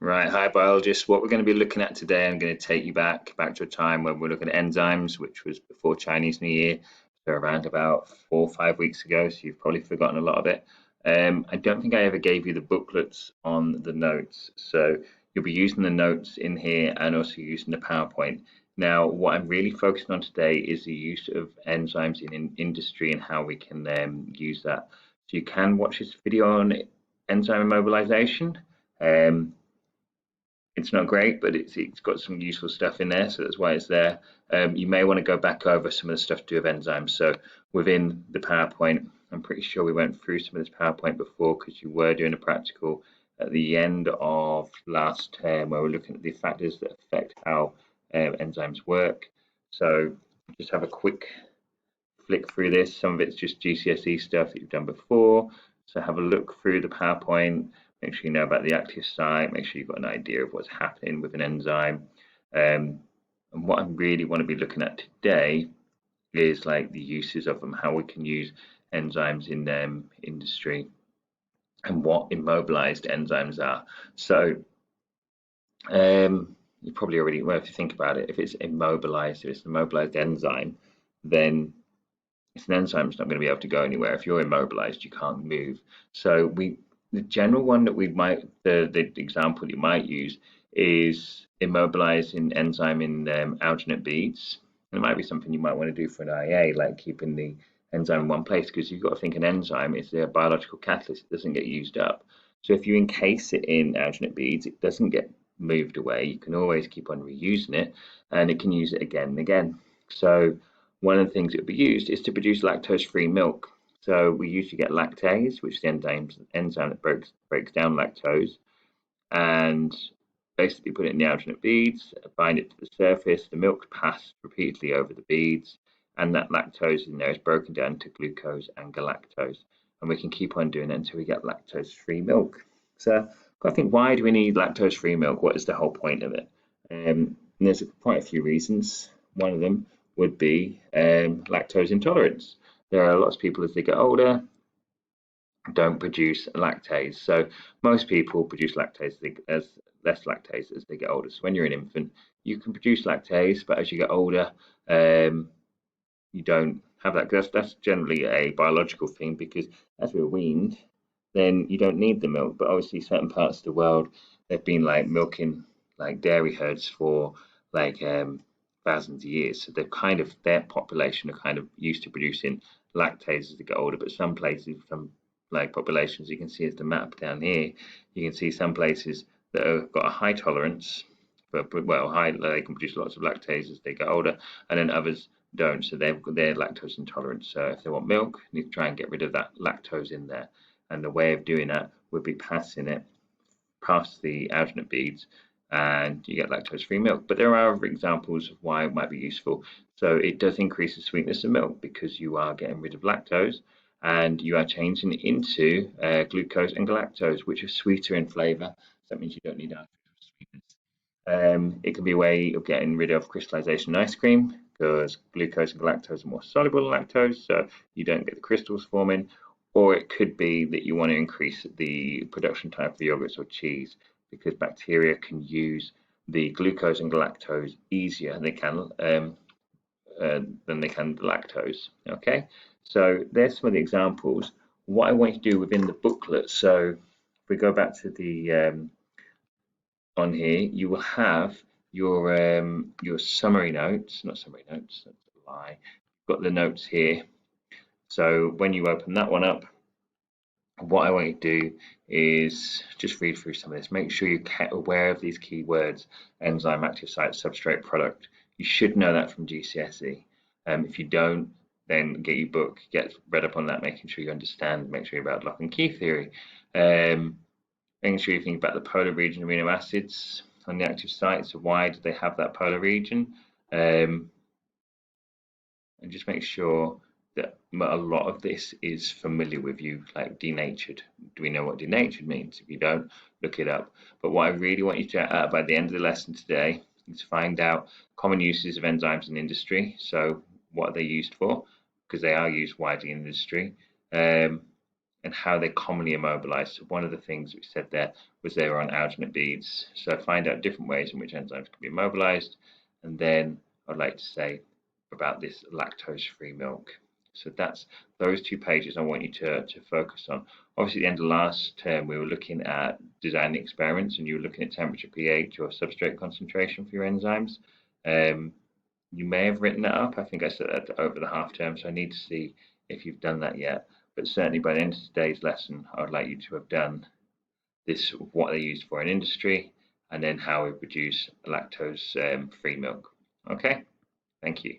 Right, hi biologists. What we're going to be looking at today, I'm going to take you back to a time when we're looking at enzymes, which was before Chinese New Year, so around about 4 or 5 weeks ago. So you've probably forgotten a lot of it. I don't think I ever gave you the booklets on the notes, so you'll be using the notes in here and also using the PowerPoint. Now, what I'm really focusing on today is the use of enzymes in industry and how we can use that. So you can watch this video on enzyme immobilization. Um, it's not great, but it's got some useful stuff in there, so that's why it's there. You may want to go back over some of the stuff to do with enzymes. So within the PowerPoint, I'm pretty sure we went through some of this PowerPoint before because you were doing a practical at the end of last term where we're looking at the factors that affect how enzymes work. So just have a quick flick through this. Some of it's just GCSE stuff that you've done before. So have a look through the PowerPoint, make sure you know about the active site, make sure you've got an idea of what's happening with an enzyme. And what I really want to be looking at today is like the uses of them, how we can use enzymes in industry and what immobilized enzymes are. So you probably already, well, if you think about it, if it's immobilized, if it's an immobilized enzyme, then it's an enzyme, it's not going to be able to go anywhere. If you're immobilized, you can't move. So the general one that we might, the example you might use is immobilizing enzyme in alginate beads. And it might be something you might want to do for an IA, like keeping the enzyme in one place, because you've got to think an enzyme is a biological catalyst. It doesn't get used up. So if you encase it in alginate beads, it doesn't get moved away. You can always keep on reusing it, and it can use it again and again. So one of the things it would be used is to produce lactose-free milk. So we usually get lactase, which is the enzyme that breaks down lactose, and basically put it in the alginate beads, bind it to the surface. The milk's passed repeatedly over the beads, and that lactose in there is broken down to glucose and galactose. And we can keep on doing it until we get lactose-free milk. So I think, why do we need lactose-free milk? What is the whole point of it? And there's quite a few reasons. One of them would be lactose intolerance. There are lots of people as they get older don't produce lactase. So most people produce lactase as less lactase as they get older. So when you're an infant, you can produce lactase, but as you get older, you don't have that. That's generally a biological thing, because as we're weaned, then you don't need the milk. But obviously, certain parts of the world, they've been like milking like dairy herds for like thousands of years. So they've kind of, their population are kind of used to producing lactase as they get older. But some places, some like populations, you can see as the map down here, you can see some places that have got a high tolerance, but well, high, they can produce lots of lactase as they get older, and then others don't. So they're lactose intolerant. So if they want milk, you need to try and get rid of that lactose in there. And the way of doing that would be passing it past the alginate beads, and you get lactose-free milk. But there are other examples of why it might be useful. So it does increase the sweetness of milk because you are getting rid of lactose and you are changing it into glucose and galactose, which are sweeter in flavour. So that means you don't need artificial sweetness. It can be a way of getting rid of crystallization in ice cream, because glucose and galactose are more soluble than lactose, so you don't get the crystals forming. Or it could be that you want to increase the production time for yogurts or cheese, because bacteria can use the glucose and galactose easier than they can the lactose. Okay, so there's some of the examples. What I want you to do within the booklet. So if we go back to the on here, you will have your summary notes, not summary notes, that's a lie. You've got the notes here. So when you open that one up, what I want you to do is just read through some of this. Make sure you're aware of these keywords: enzyme, active site, substrate, product. You should know that from GCSE. If you don't, then get your book, get read up on that, making sure you understand, make sure you're about lock and key theory. Making sure you think about the polar region amino acids on the active site. So why do they have that polar region? And just make sure that a lot of this is familiar with you, like denatured. Do we know what denatured means? If you don't, look it up. But what I really want you to, by the end of the lesson today, is find out common uses of enzymes in industry. So what are they used for? Because they are used widely in industry. and how they're commonly immobilized. So one of the things we said there was they were on alginate beads. So find out different ways in which enzymes can be immobilized. And then I'd like to say about this lactose-free milk. So that's those 2 pages I want you to focus on. Obviously, at the end of last term, we were looking at designing experiments, and you were looking at temperature, pH, or substrate concentration for your enzymes. You may have written that up. I think I said that over the half term, so I need to see if you've done that yet. But certainly by the end of today's lesson, I would like you to have done this, what they used for in industry, and then how we produce lactose free milk. Okay, thank you.